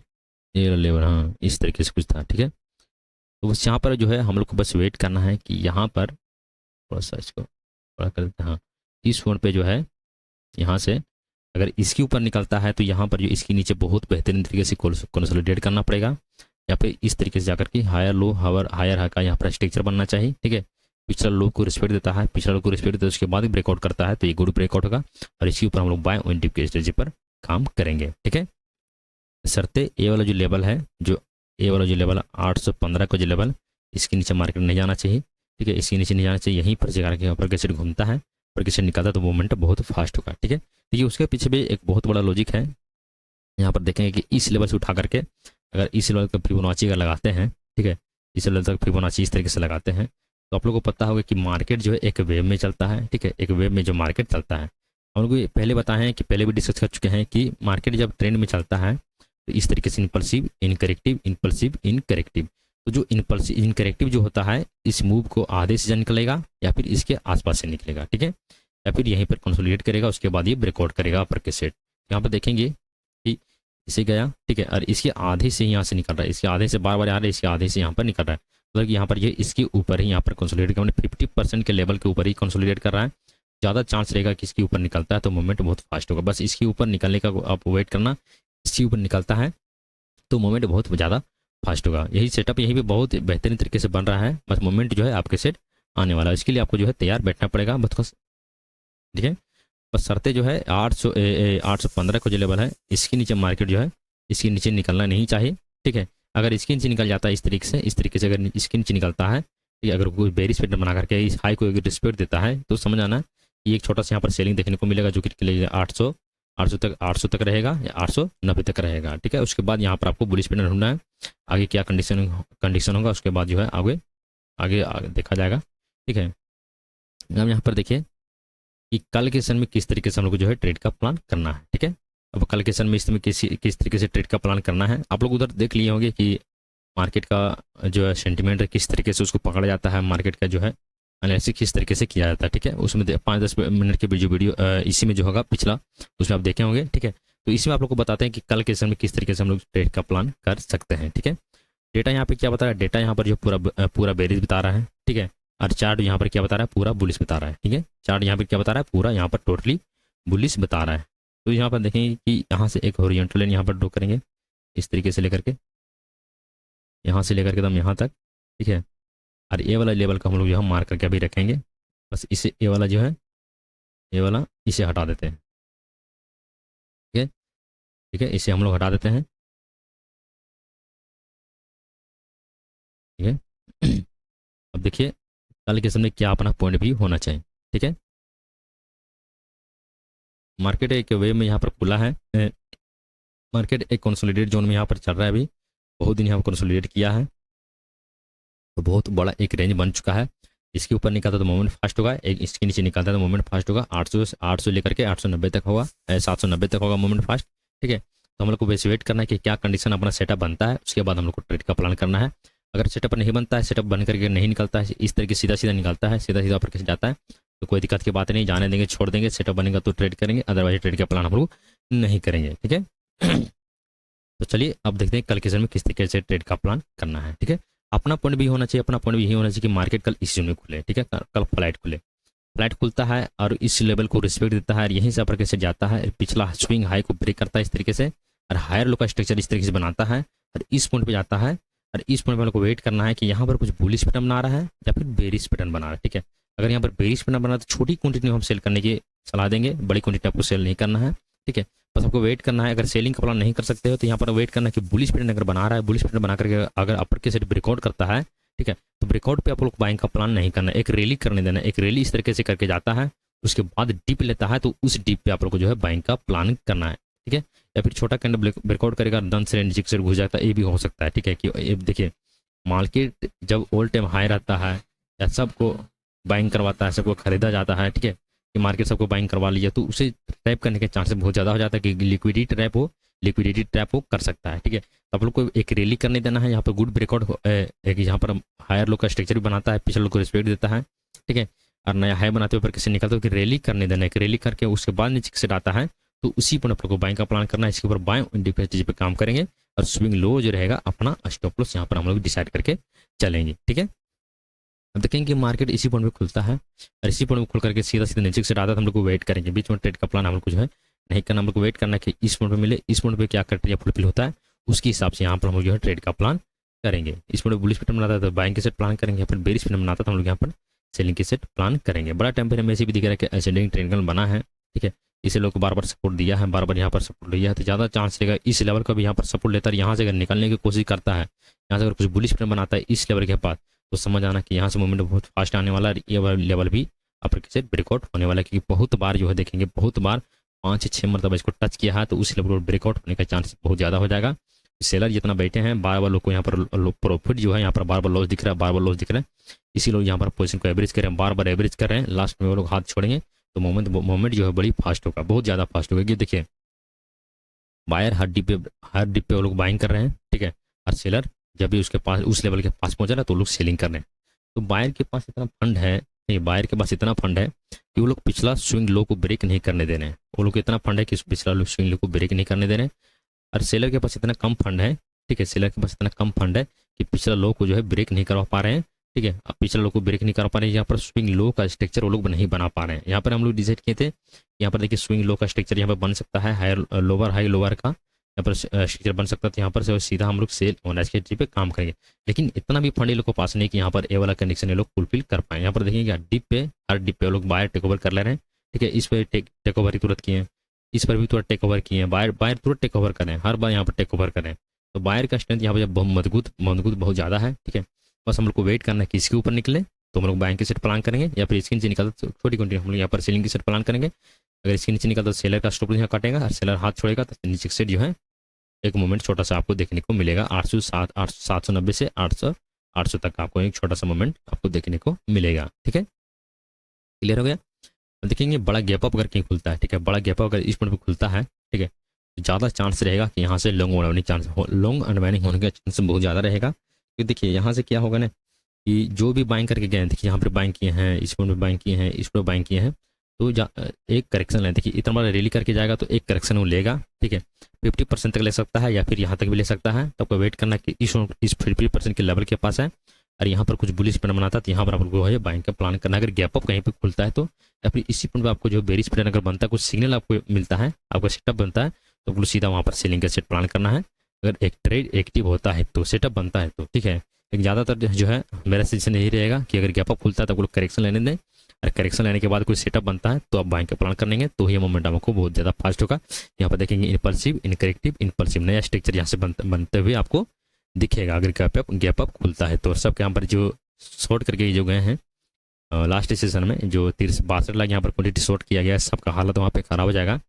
ये लेवल, हाँ इस तरीके से कुछ था, ठीक है। तो बस यहाँ पर जो है हम लोग को बस वेट करना है कि यहाँ पर थोड़ा सा इसको थोड़ा कर देते हैं, हाँ इस फोन पे जो है यहाँ से अगर इसके ऊपर निकलता है तो यहाँ पर जो इसके नीचे बहुत बेहतरीन तरीके से कंसोलिडेट करना पड़ेगा, या फिर इस तरीके से जाकर के हायर लो हायर हाई का यहाँ पर स्ट्रक्चर बनना चाहिए, ठीक है। पिछला लो को रिस्पेक्ट देता है, पिछला लो को रिस्पेक्ट देता है, उसके बाद ब्रेकआउट करता है तो ये गुड ब्रेकआउट होगा, और इसके ऊपर हम लोग बाय ऑन डिप की स्ट्रेटजी पर काम करेंगे, ठीक है। शर्ते ए वाला जो लेवल है, जो ए वाला जो लेवल 815 का जो लेवल, इसके नीचे मार्केट नहीं जाना चाहिए, ठीक है। इसके नीचे नहीं जाना चाहिए, यहीं पर जगह के ऊपर कैसे घूमता है, ऊपर कैसे निकलता है तो मूवमेंट बहुत फास्ट होगा, ठीक है। देखिए उसके पीछे भी एक बहुत बड़ा लॉजिक है, यहाँ पर देखेंगे कि इस लेवल से उठा करके अगर इस लेवल का फिबोनाची अगर लगाते हैं, ठीक है, इस लेवल तक फिबोनाची इस तरीके से लगाते हैं तो आप लोगों को पता होगा कि मार्केट जो है एक वेव में चलता है, ठीक है। एक वेव में जो मार्केट चलता है, हम लोग पहले बताए हैं कि पहले भी डिस्कस कर चुके हैं कि मार्केट जब ट्रेंड में चलता है तो इस तरीके से इनपल्सिव इनकरेक्टिव इनपल्सिव इनकरेक्टिव, तो जो इनपल्सिव इनकरेक्टिव जो होता है इस मूव को आधे से निकलेगा या फिर इसके आसपास से निकलेगा, ठीक है, या फिर यहीं पर कंसोलिडेट करेगा, उसके बाद ये ब्रेकआउट करेगा अपर के सेट। यहाँ पर देखेंगे कि इसे गया, ठीक है, और इसके आधे से यहाँ से निकल रहा है, इसके आधे से बार बार आ रहा है, इसके आधे से यहाँ पर निकल रहा है, मतलब यहाँ पर ये इसके ऊपर ही यहाँ पर कंसोलिडेट कर 50% के लेवल के ऊपर ही कंसोलिडेट कर रहा है। ज़्यादा चांस रहेगा कि इसके ऊपर निकलता है तो मूवमेंट बहुत फास्ट होगा, बस इसके ऊपर निकलने का आप वेट करना, इसके ऊपर निकलता है तो मूवमेंट बहुत ज़्यादा फास्ट होगा। यही सेटअप यहीं पे बहुत बेहतरीन तरीके से बन रहा है, बस मूवमेंट जो है आपके सेट आने वाला है, इसके लिए आपको जो है तैयार बैठना पड़ेगा बस, ठीक है। बस शर्तें जो है 815 का जो लेवल है इसके नीचे मार्केट जो है इसके नीचे निकलना नहीं चाहिए, ठीक है। अगर इसके नीचे निकल जाता है इस तरीके से अगर इसके नीचे निकलता है, ठीक है, अगर कोई बेरिश पैटर्न बना करके इस हाई को अगर रिस्पेक्ट देता है तो समझ आना कि एक छोटा सा यहाँ पर सेलिंग देखने को मिलेगा जो कि 800 तक रहेगा या 890 तक रहेगा, ठीक है। उसके बाद यहाँ पर आपको बुलिश पैटर्न ढूंढना है, आगे क्या कंडीशन होगा उसके बाद जो है आगे देखा जाएगा, ठीक है। अब यहाँ पर देखिए कि कल के सेशन में किस तरीके से हम लोग को जो है ट्रेड का प्लान करना है, ठीक है। अब कल के सेशन में इसमें किस तरीके से ट्रेड का प्लान करना है, आप लोग उधर देख लिए होंगे कि मार्केट का जो है सेंटिमेंट है किस तरीके से उसको पकड़ा जाता है, मार्केट का जो है एनालिसिस किस तरीके से किया जाता है, ठीक है। उसमें 5-10 मिनट के जो वीडियो इसी में जो होगा पिछला उसमें आप देखे होंगे, ठीक है। तो इसमें आप लोग को बताते हैं कि कल के सेशन में किस तरीके से हम लोग ट्रेड का प्लान कर सकते हैं, ठीक है। डेटा यहाँ पे क्या बता रहा है, डेटा यहाँ पर जो पूरा बेरिज बता रहा है, ठीक है, और चार्ट यहाँ पर क्या बता रहा है, पूरा बुलिश बता रहा है, ठीक है। चार्ट यहाँ पर क्या बता रहा है, पूरा यहाँ पर टोटली बुलिश बता रहा है। तो यहाँ पर देखेंगे कि यहाँ से एक हॉरिजॉन्टल लाइन यहाँ पर ड्रॉ करेंगे इस तरीके से लेकर के, यहाँ से लेकर के एकदम यहाँ तक, ठीक है। और ये वाला लेवल का हम लोग जो है मार्क करके अभी रखेंगे, बस इसे ये वाला जो है ये वाला इसे हटा देते हैं, ठीक है, ठीक है, इसे हम लोग हटा देते हैं, ठीक है। अब देखिए कल के समय क्या अपना पॉइंट भी होना चाहिए, ठीक है। मार्केट एक वे में यहाँ पर खुला है, मार्केट एक कंसोलिडेट जोन में यहाँ पर चल रहा है, अभी बहुत दिन यहाँ पर कंसोलिडेट किया है तो बहुत बड़ा एक रेंज बन चुका है। इसके ऊपर निकलता तो मूवमेंट फास्ट होगा, एक इसके नीचे निकलता है तो मूवमेंट फास्ट होगा, 800 लेकर के 890 तक होगा, 790 तक होगा मूवमेंट फास्ट, ठीक है। तो हम लोग को वैसे वेट करना है कि क्या कंडीशन अपना सेटअप बनता है, उसके बाद हम लोग को ट्रेड का प्लान करना है। अगर सेटअप नहीं बनता है, सेटअप बन करके नहीं निकलता है, इस तरीके सीधा सीधा निकलता है, सीधा सीधा ऊपर कैसे जाता है तो कोई दिक्कत की बात नहीं, जाने देंगे छोड़ देंगे, सेटअप बनेगा तो ट्रेड करेंगे, अदरवाइज ट्रेड का प्लान हम लोग नहीं करेंगे, ठीक है। तो चलिए अब देखते हैं कल के सेशन में किस तरीके से ट्रेड का प्लान करना है, ठीक है। अपना पॉइंट भी होना चाहिए, अपना पॉइंट भी यही होना चाहिए कि मार्केट कल इस जोन में खुले, ठीक है, कल फ्लाइट खुले। फ्लैट खुलता है और इस लेवल को रिस्पेक्ट देता है और यहीं से अपर कैसे जाता है, पिछला स्विंग हाई को ब्रेक करता है इस तरीके से और हायर लो का स्ट्रक्चर इस तरीके से बनाता है और इस पॉइंट पे जाता है और इस पॉइंट पे को वेट करना है कि यहाँ पर कुछ बुलिश पैटर्न बना रहा है या फिर बेरिश पैटर्न बना रहा है। ठीक है, अगर यहाँ पर बेरिश पैटर्न बना तो छोटी क्वांटिटी में हम सेल करने की सलाह देंगे, बड़ी क्वांटिटी आपको सेल नहीं करना है। ठीक है, बस आपको वेट करना है। अगर सेलिंग का प्लान नहीं कर सकते हो तो यहाँ पर वेट करना है कि बुलिश पैटर्न अगर बना रहा है, बुलिश पैटर्न बना करके अगर अपर के सेट ब्रेकआउट करता है, ठीक है, तो ब्रेकआउट पे आप लोग बाइंग का प्लान नहीं करना है, एक रैली करने देना। एक रैली इस तरीके से करके जाता है, उसके बाद डिप लेता है तो उस डिप पे आप लोग को जो है बाइंग का प्लान करना है। ठीक है, या फिर छोटा कैंडल ब्रेकआउट करेगा, डन से नीचे से घुस जाता है, ये भी हो सकता है। ठीक है, कि देखिए मार्केट जब ऑल टाइम हाई रहता है या सबको बाइंग करवाता है, सबको खरीदा जाता है, ठीक है, कि मार्केट सबको बाइंग करवा लिया तो उसे ट्रैप करने के चांसेस बहुत ज़्यादा हो जाता है कि लिक्विडिटी ट्रैप हो कर सकता है। ठीक है, तो आप लोग को एक रैली करने देना है। यहाँ पर गुड ब्रेकआउट एक यहाँ पर हायर लो का स्ट्रक्चर भी बनाता है, पिछले लोग को रिस्पेक्ट देता है। ठीक है, और नया हाई बनाते हुए ऊपर किसी निकलते हुए रैली करने देना है, एक रैली करके उसके बाद नीचे से आता है तो उसी पर आप लोग को बाइंग का प्लान करना है। इसके ऊपर बाय इंडिपेंडेंट पे काम करेंगे और स्विंग लो जो रहेगा अपना स्टॉप लॉस यहाँ पर हम लोग डिसाइड करके चलेंगे। ठीक है, अब देखेंगे कि मार्केट इसी पॉइंट में खुलता है और इसी पॉइंट में खुल करके सीधा सीधा नीचे से आता है तो हम लोग को वेट करेंगे। बीच में ट्रेड का प्लान हम लोग को जो है नहीं करना, हम लोग को वेट करना है कि इस पॉइंट पे मिले, इस पॉइंट पे क्या क्राइटेरिया फुलफिल होता है उसके हिसाब से यहाँ पर हम लोग जो है ट्रेड का प्लान करेंगे। इस पॉइंट पर बुलिश पैटर्न बनाता है तो बाइंग के सेट प्लान करेंगे, या फिर बेरिश पैटर्न बनाता है तो हम लोग यहाँ पर सेलिंग के सेट प्लान करेंगे। बड़ा टाइम फ्रेम में ऐसे भी दिख रहा है कि असेंडिंग ट्रेंड बना है। ठीक है, इसे लोग को बार बार सपोर्ट दिया है, बार बार यहाँ पर सपोर्ट लिया है तो ज़्यादा चांस रहेगा इस लेवल का भी यहाँ पर सपोर्ट लेता है। यहाँ से अगर निकलने की कोशिश करता है, यहाँ से अगर कुछ बुलिश पैटर्न बनाता है इस लेवल के पास तो समझ आना कि यहाँ से मूवमेंट बहुत फास्ट आने वाला है। ये लेवल भी अपर के सेट ब्रेकआउट होने वाला है, क्योंकि बहुत बार जो है देखेंगे, बहुत बार 5 से 6 मरतबा इसको टच किया है तो उस लेवल पर ब्रेकआउट होने का चांस बहुत ज़्यादा हो जाएगा। सेलर जितना बैठे हैं बार बार लोग को यहाँ पर प्रॉफिट जो है यहाँ पर बार बार लॉस दिख रहा है, बार बार लॉस दिख रहा है, इसी लोग यहाँ पर पोजीशन को एवरेज कर रहे हैं, बार बार एवरेज कर रहे हैं। लास्ट में वो लोग हाथ छोड़ेंगे तो मोमेंट जो है बड़ी फास्ट होगा, बहुत ज़्यादा फास्ट होगा। ये देखिए बायर हर डिप पे वो लोग बाइंग कर रहे हैं। ठीक है, और सेलर जब भी उसके पास उस लेवल के पास पहुंच रहा है तो लोग सेलिंग कर रहे हैं। तो बायर के पास इतना फंड है, नहीं बायर के पास इतना फंड है कि वो लोग पिछला स्विंग लो को ब्रेक नहीं करने दे रहे हैं। वो लोग इतना फंड है कि पिछला स्विंग लो को ब्रेक नहीं करने दे रहे हैं। और सेलर के पास इतना कम फंड है, ठीक है, सेलर के पास इतना कम फंड है कि पिछला लो को जो है ब्रेक नहीं करवा पा रहे हैं। ठीक है, अब पिछला लो को ब्रेक नहीं कर पा रहे हैं, यहाँ पर स्विंग लो का स्ट्रक्चर वो लोग नहीं बना पा रहे हैं। यहाँ पर हम लोग डिसाइड किए थे, यहाँ पर देखिए स्विंग लो का स्ट्रक्चर यहाँ पर बन सकता है, हायर लोअर हाई लोअर का यहाँ पर स्ट्रक्चर बन सकता है। तो यहाँ पर से सीधा हम लोग सेल ऑन स्ट्रेटजी पे काम करेंगे, लेकिन इतना भी फंड ये लोग को पास नहीं कि यहाँ पर ए वाला कंडीशन ये लोग फुलफिल कर पाए। यहाँ पर देखिए डिप पे हर डिप पे वो लोग बायर टेक ओवर कर ले रहे हैं। ठीक है, इस पर टेक ओवर ही तुरंत किए हैं, इस पर भी तुरंत टेक ओवर किए हैं, बायर तुरंत टेक ओवर करें, हर बार यहाँ पर टेक ओवर करें। तो बायर का स्ट्रेंथ यहाँ पर मजबूत बहुत ज़्यादा है। ठीक है, बस हम लोग को वेट करना है कि इसके ऊपर निकले तो हम लोग बाइंग के सेट प्लान करेंगे, या फिर इसके नीचे निकलता तो छोटी क्वांटिटी हम लोग यहाँ पर सेलिंग के सेट प्लान करेंगे। अगर इसके नीचे निकलता तो सेलर का स्टॉप यहाँ काटेगा और सेलर हाथ छोड़ेगा तो नीचे सेट जो है एक मोमेंट छोटा सा आपको देखने को मिलेगा। 790 से 800 तक आपको एक छोटा सा मोमेंट आपको देखने को मिलेगा। ठीक है, क्लियर हो गया। देखेंगे बड़ा गैप अप करके खुलता है। ठीक है, बड़ा गैप अप अगर इस पॉइंट पे खुलता है, ठीक है, तो ज़्यादा चांस रहेगा कि यहाँ से लॉन्ग अनवाइनिंग होने का चांस बहुत ज़्यादा रहेगा। तो देखिए यहाँ से क्या होगा ना कि जो भी बाइंग करके गए, देखिए यहाँ पर बाइंग किए हैं, इस पॉइंट पर बाइंग किए हैं, इस पर बाइंग किए हैं, तो एक करेक्शन लें। देखिए इतना बड़ा रैली करके जाएगा तो एक करेक्शन वो लेगा। ठीक है, 50% तक ले सकता है या फिर यहाँ तक भी ले सकता है। तो आपको वेट करना कि इस 50% के लेवल के पास है और यहाँ पर कुछ बुलिश पैटर्न बनाता है तो यहाँ पर आपको है बाइंग का प्लान करना। अगर गैप अप कहीं पे खुलता है तो या फिर इसी पॉइंट पर आपको जो बेरिश पैटर्न अगर बनता है, कुछ सिग्नल आपको मिलता है, आपका सेटअप बनता है तो आपको सीधा वहाँ पर सेलिंग का सेट प्लान करना है। अगर एक ट्रेड एक्टिव होता है तो सेटअप बनता है तो ठीक है। लेकिन ज़्यादातर जो है मेरा सजेशन यही रहेगा कि अगर गैप अप खुलता है तो आप लोग करेक्शन लेने दें, और करेक्शन लेने के बाद कोई सेटअप बनता है तो आप बाइंग का प्लान करेंगे तो ये मोमेंटम आपको बहुत ज़्यादा फास्ट होगा। यहाँ पर देखेंगे इनपल्सिव, इनकरेक्टिव, इनपल्सिव नया स्ट्रक्चर यहाँ से बनते हुए आपको दिखेगा अगर गैप अप खुलता है तो। सब यहाँ पर जो शॉर्ट करके जो गए हैं लास्ट सेशन में जो 62 लाख यहाँ पर क्वांटिटी शॉर्ट किया गया है, सबका हालत वहाँ पे खराब हो जाएगा।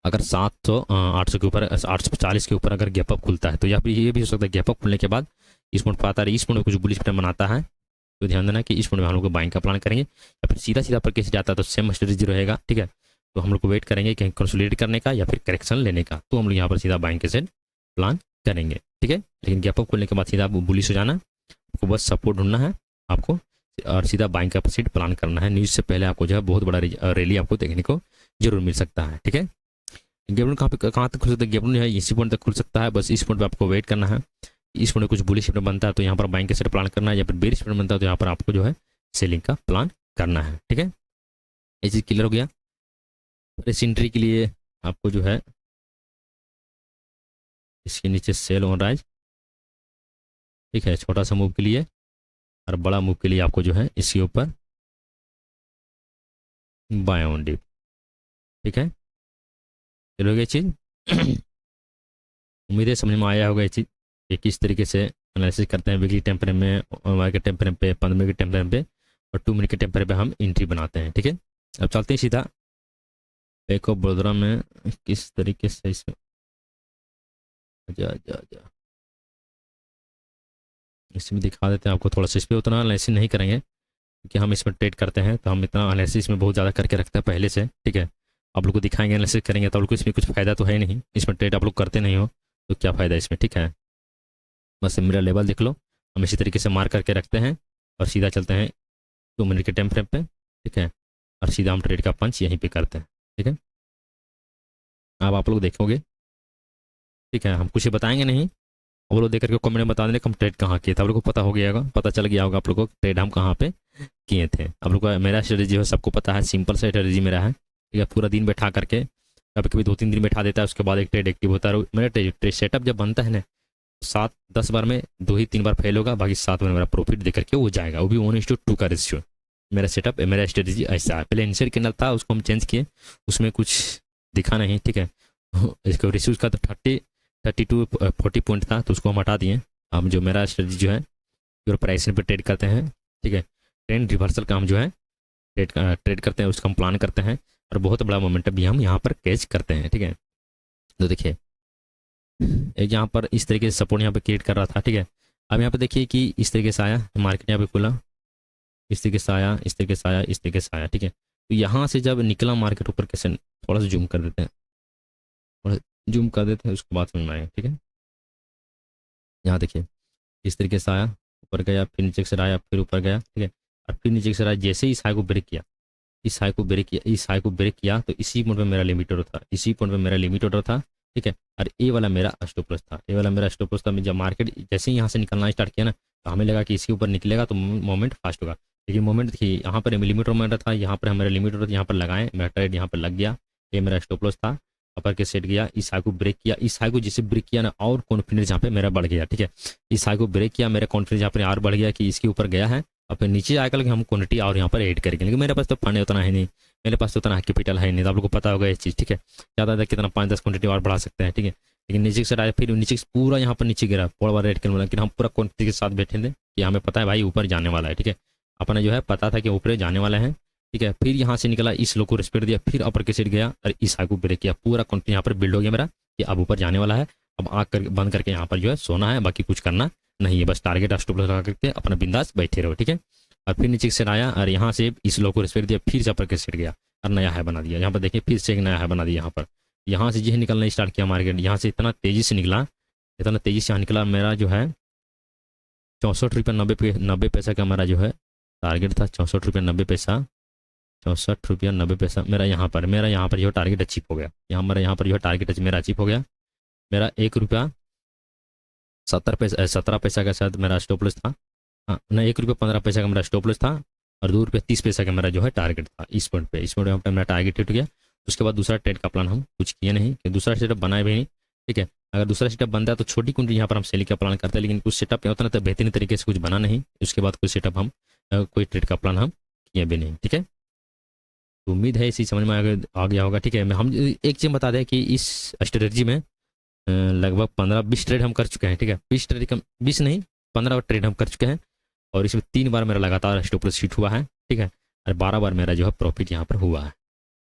अगर 800 के ऊपर 840 के ऊपर अगर गैप अप खुलता है तो या फिर ये भी हो सकता है गैप अप खुलने के बाद इस पॉइंट पर आता है, इस पॉइंट में कुछ बुलिश पैटर्न बनाता है तो ध्यान देना कि इस पॉइंट में हम लोग बाइंग का प्लान करेंगे। या फिर सीधा पर कैसे जाता है तो सेम स्ट्रेटजी रहेगा। ठीक है, तो हम लोग को वेट करेंगे कहीं कंसोलिडेट करने का या फिर करेक्शन लेने का, तो हम लोग यहाँ पर सीधा बाइंग के सेट प्लान करेंगे। ठीक है, लेकिन गैप अप खुलने के बाद सीधा बुलिश हो जाना, आपको बस सपोर्ट ढूंढना है आपको और सीधा बाइंग का सेट प्लान करना है। न्यूज़ से पहले आपको जो है बहुत बड़ा रैली आपको देखने को जरूर मिल सकता है। ठीक है, गैप कहाँ तक खुल सकता है, गैप जो है इसी पॉइंट तक खुल सकता है, बस इस पॉइंट पर आपको वेट करना है। इस पॉइंट कुछ बुलिश पैटर्न बनता है तो यहाँ पर बाइंग के सेट प्लान करना है, या फिर बेरिश पैटर्न बनता है तो यहाँ पर आपको जो है सेलिंग का प्लान करना है, ठीक है। ये चीज़ क्लियर हो गया। इस एंट्री के लिए आपको जो है इसके नीचे सेल ऑन राइज, ठीक है, छोटा सा मूव के लिए, और बड़ा मूव के लिए आपको जो है इसके ऊपर बाय ऑन डिप, ठीक है। चलो हो गया चीज़। उम्मीद है समझ में आया होगा ये चीज़ कि किस तरीके से एनालिसिस करते हैं वीकली टाइम फ्रेम में, के टाइम फ्रेम पे, 15 मिनट के टाइम फ्रेम पे और 2 मिनट के टाइम फ्रेम पे हम एंट्री बनाते हैं, ठीक है। अब चलते हैं सीधा बैंक ऑफ बड़ौदा में किस तरीके से इसमें जा इसमें दिखा देते हैं आपको थोड़ा सा। इस पर उतना एनालिसिस नहीं करेंगे क्योंकि हम इसमें ट्रेड करते हैं, तो हम इतना एनालिसिस में बहुत ज़्यादा करके रखते हैं पहले से, ठीक है। आप लोग को दिखाएंगे, एनालिसिस करेंगे तो आप लोग को इसमें कुछ फ़ायदा तो है नहीं, इसमें ट्रेड आप लोग करते नहीं हो तो क्या फ़ायदा इसमें, ठीक है। बस मेरा लेवल देख लो, हम इसी तरीके से मार करके रखते हैं और सीधा चलते हैं 2 मिनट के टाइम फ्रेम पे, ठीक है, और सीधा हम ट्रेड का पंच यहीं पे करते हैं, ठीक है। अब आप लोग देखोगे, ठीक है, हम कुछ बताएंगे नहीं, आप लोग देख करके कमेंट में बता देंगे हम ट्रेड कहाँ किए थे। आप लोग को पता हो गया होगा, पता चल गया होगा आप लोग को ट्रेड हम कहाँ पे किए थे। आप लोग को मेरा स्ट्रेटजी है सबको पता है, सिंपल सा स्ट्रेटजी मेरा है, ठीक है। पूरा दिन बैठा करके, कभी कभी 2-3 दिन बैठा देता है, उसके बाद एक ट्रेड एक्टिव होता है। मेरा ट्रेड सेटअप जब बनता है ना, 7-10 बार में 2 ही 3 बार फेल होगा, बाकी 7 बार मेरा प्रॉफिट दे करके वो जाएगा, वो भी 1:2 का रेशियो। मेरा सेटअप, मेरा स्ट्रेटजी ऐसा है। पहले इनसाइड कैंडल था, उसको हम चेंज किए, उसमें कुछ दिखा नहीं, ठीक है। इसका रेशियो का तो 32-40 पॉइंट था, तो उसको हम हटा दिए। हम जो मेरा स्ट्रेटजी जो है प्योर प्राइसिंग पे ट्रेड करते हैं, ठीक है। ट्रेंड रिवर्सल का हम जो है ट्रेड करते हैं, उसका हम प्लान करते हैं और बहुत बड़ा मोमेंटम भी हम यहाँ पर कैच करते हैं, ठीक है। तो देखिए एक यहाँ पर इस तरीके से सपोर्ट यहाँ पे क्रिएट कर रहा था, ठीक है। अब यहाँ पे देखिए कि इस तरीके से आया, मार्केट यहाँ पे खुला, इस तरीके से आया, इस तरीके से आया, इस तरीके से आया, ठीक है। तो यहाँ से जब निकला मार्केट ऊपर, कैसे थोड़ा सा जूम कर देते हैं, थोड़ा जूम कर देते हैं, उसके बाद समझ में आएगा, ठीक है। यहाँ देखिए इस तरीके से आया, ऊपर गया, फिर नीचे से आया, फिर ऊपर गया, ठीक है, और फिर नीचे से आया। जैसे ही इस हाई को ब्रेक किया, इस हाई को ब्रेक किया, इस हाई को ब्रेक किया, तो इसी पॉइंट पे मेरा लिमिट ऑर्डर था, इसी पॉइंट पे मेरा लिमिट ऑर्डर था, ठीक है। और ए वाला मेरा स्टॉप लॉस था, ए वाला मेरा स्टॉप लॉस था। जब मार्केट जैसे ही यहाँ से निकलना स्टार्ट किया ना, तो हमें लगा कि इसके ऊपर निकलेगा तो मोमेंट फास्ट होगा, लेकिन मोमेंट देखिए यहाँ पर लिमिट ऑर्डर था, यहाँ पर हमारा लिमिट ऑर्डर यहाँ पर लगाएं, मेरा ट्रेड यहाँ पर लग गया, ये मेरा स्टॉप लॉस था, अपर के सेट गया, इस हाई को ब्रेक किया, इस हाई को जिसे ब्रेक किया ना, और कॉन्फिडेंस यहाँ पे मेरा बढ़ गया, ठीक है। इस हाई को ब्रेक किया, मेरा कॉन्फिडेंस यहाँ पर और बढ़ गया कि इसके ऊपर गया है, और फिर नीचे आकर हम क्वांटिटी और यहाँ पर ऐड करेंगे, लेकिन मेरे पास तो फंड उतना है नहीं, मेरे पास तो उतना कैपिटल है नहीं, तो आप लोग को पता होगा ये चीज़, ठीक है। ज़्यादा कितना 5-10 क्वांटिटी और बढ़ा सकते हैं, ठीक है। लेकिन नीचे से आया, फिर नीचे से पूरा यहाँ पर नीचे गिरा, थोड़ा बार रेड कर, लेकिन हम पूरा क्वांटिटी के साथ बैठे थे कि हमें पता है भाई ऊपर जाने वाला है, ठीक है। अपने जो है पता था कि ऊपर जाने वाला है, ठीक है। फिर यहाँ से निकला, इस लो को रिस्पेक्ट दिया, फिर अपर के सेट गया और इस हाई को ब्रेक किया, पूरा क्वांटिटी यहाँ पर बिल्ड हो गया मेरा कि अब ऊपर जाने वाला है। अब आँख कर बंद करके यहाँ पर जो है सोना है, बाकी कुछ करना नहीं है, बस टारगेट स्टॉप लगा करके अपना बिंदास बैठे रहो, ठीक है। और फिर नीचे से आया और यहाँ से इस लो को रिस्पेक्ट दिया, फिर से अपर के सेट गया और नया हाई बना दिया। यहाँ पर देखिए फिर से एक नया हाई बना दिया, यहाँ से यह निकलना स्टार्ट किया मार्केट, यहाँ से इतना तेज़ी से निकला, इतना तेज़ी से यहाँ निकला। मेरा जो है 64 रुपये 90 पैसा का मेरा जो है टारगेट था, 64 रुपये 90 पैसा, 64 रुपया 90 पैसा मेरा यहाँ पर जो टारगेट अचीव हो गया। यहाँ पर जो है टारगेट मेरा अचीव हो गया। मेरा 1 रुपया 17 पैसा का शायद मेरा स्टॉप लॉस था, हाँ ना, 1 रुपया 15 पैसा का मेरा स्टॉप लॉस था और 2 रुपया 30 पैसा का मेरा जो है टारगेट था। इस पॉइंट पे मेरा टारगेट हिट गया। उसके बाद दूसरा ट्रेड का प्लान हम कुछ किए नहीं, कि दूसरा सेटअप बनाए भी नहीं, ठीक है। अगर दूसरा सेटअप बनता है तो छोटी क्वांटिटी यहाँ पर हम सेलिंग का प्लान करते हैं, लेकिन कुछ सेटअप होता है तो बेहतरीन तरीके से कुछ बना नहीं, उसके बाद कोई सेटअप हम कोई ट्रेड का प्लान हम किए भी नहीं, ठीक है। तो उम्मीद है इसी समझ में आ गया होगा, ठीक है। हम एक चीज़ बता दें कि इस स्ट्रेटजी में लगभग 15-20 ट्रेड हम कर चुके हैं, ठीक है। 20 ट्रेड कम 20 नहीं 15 ट्रेड हम कर चुके हैं और इसमें 3 बार मेरा लगातार स्टॉप लॉस हिट हुआ है, ठीक है, और 12 बार मेरा जो है प्रॉफिट यहाँ पर हुआ है।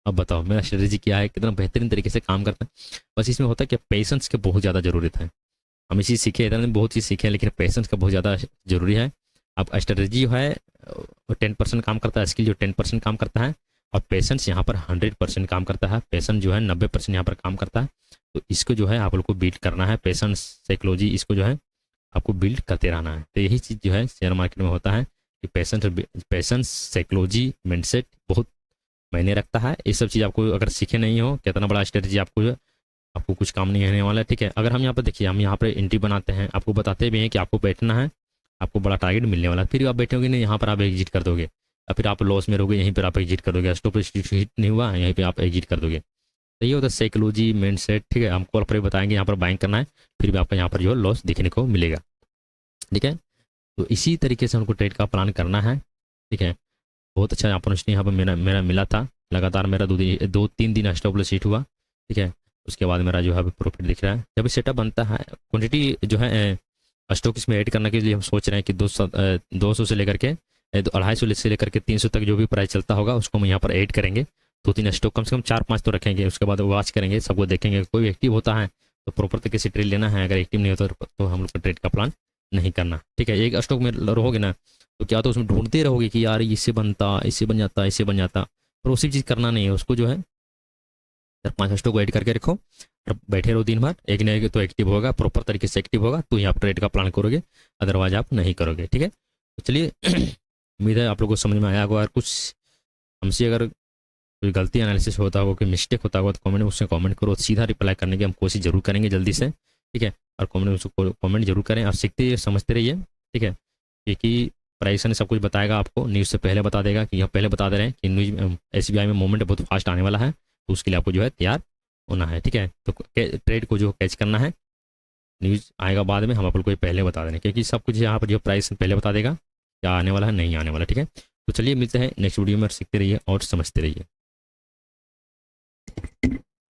अब बताओ मेरा स्ट्रेटजी क्या है, कितना बेहतरीन तरीके से काम करता है। बस इसमें होता है कि पेशेंस की बहुत ज़्यादा ज़रूरत है। हम इसी सीखे, इधर बहुत चीज़ सीखे, लेकिन पेशेंस का बहुत ज़्यादा ज़रूरी है। अब स्ट्रेटजी जो है वो 10% काम करता है, स्किल जो 10% काम करता है, और पेशेंस यहाँ पर 100% काम करता है। पेशेंस जो है 90% यहाँ पर काम करता है। तो इसको जो है आप लोग को बिल्ड करना है, पेशेंस साइकोलॉजी, इसको जो है आपको बिल्ड करते रहना है। तो यही चीज़ जो है शेयर मार्केट में होता है कि पेशेंस साइकोलॉजी माइंडसेट बहुत मायने रखता है। ये सब चीज़ आपको अगर सीखे नहीं हो, कितना बड़ा स्ट्रेटजी आपको कुछ काम नहीं होने वाला है, ठीक है। अगर हम यहाँ पर देखिए, हम यहाँ पर एंट्री बनाते हैं, आपको बताते भी हैं कि आपको बैठना है, आपको बड़ा टारगेट मिलने वाला है, फिर आप बैठोगे नहीं, यहाँ पर आप एग्जिट कर दोगे। और फिर आप लॉस में रहोगे, यहीं पर आप एग्जिट कर दोगे। स्टॉप लॉस हिट नहीं हुआ, यहीं पे आप एग्जिट कर दोगे। तो ये होता है साइकोलॉजी, माइंड सेट, ठीक है। हम कॉल पर बताएंगे यहाँ पर बाइंग करना है, फिर भी आपका यहाँ पर जो है लॉस दिखने को मिलेगा, ठीक है। तो इसी तरीके से हमको ट्रेड का प्लान करना है, ठीक है। बहुत अच्छा अपॉर्चुनिटी यहाँ पर मेरा मेरा मिला था। लगातार मेरा 2-3 दिन स्टॉप लॉस हिट हुआ, ठीक है। उसके बाद मेरा जो है प्रॉफिट दिख रहा है। जब सेटअप बनता है, क्वांटिटी जो है स्टॉक इसमें ऐड करने के लिए हम सोच रहे हैं कि 200 से लेकर के 250 से लेकर के 300 तक जो भी प्राइस चलता होगा उसको हम यहाँ पर ऐड करेंगे। 2-3 स्टॉक कम से कम 4-5 तो रखेंगे। उसके बाद वॉच करेंगे, सबको देखेंगे। कोई एक्टिव होता है तो प्रॉपर तरीके से ट्रेड लेना है, अगर एक्टिव नहीं होता तो हम लोग का ट्रेड का प्लान नहीं करना, ठीक है। एक स्टॉक में रहोगे ना तो क्या तो उसमें ढूंढते रहोगे कि यार इससे बनता, इससे बन जाता, इससे बन जाता, पर उसी चीज़ करना नहीं है। उसको जो है 4-5 स्टॉक को ऐड करके रखो और बैठे रहो दिन भर। एक नहीं तो एक्टिव होगा, प्रॉपर तरीके से एक्टिव होगा तो यहाँ पर ट्रेड का प्लान करोगे, अदरवाइज आप नहीं करोगे, ठीक है। तो चलिए उम्मीद है आप लोगों को समझ में आया होगा। अगर कुछ हमसे अगर कोई गलती एनालिसिस होता होगा, कोई मिस्टेक होता होगा तो कमेंट में उससे कमेंट करो। सीधा रिप्लाई करने की हम कोशिश जरूर करेंगे जल्दी से, ठीक है। और कमेंट में उसको कमेंट जरूर करें। आप सीखते रहिए, समझते रहिए, ठीक है। क्योंकि प्राइस ने सब कुछ बताएगा आपको, न्यूज़ से पहले बता देगा कि हम पहले बता दे रहे हैं कि न्यूज़ SBI में मूवमेंट बहुत फास्ट आने वाला है, तो उसके लिए आपको जो है तैयार होना है, ठीक है। तो ट्रेड को जो कैच करना है, न्यूज़ आएगा बाद में, हम आप लोग को पहले बता दें, क्योंकि सब कुछ यहाँ पर जो प्राइस पहले बता देगा क्या आने वाला है, नहीं आने वाला, ठीक है। तो चलिए मिलते हैं नेक्स्ट वीडियो में। सीखते रहिए और समझते रहिए।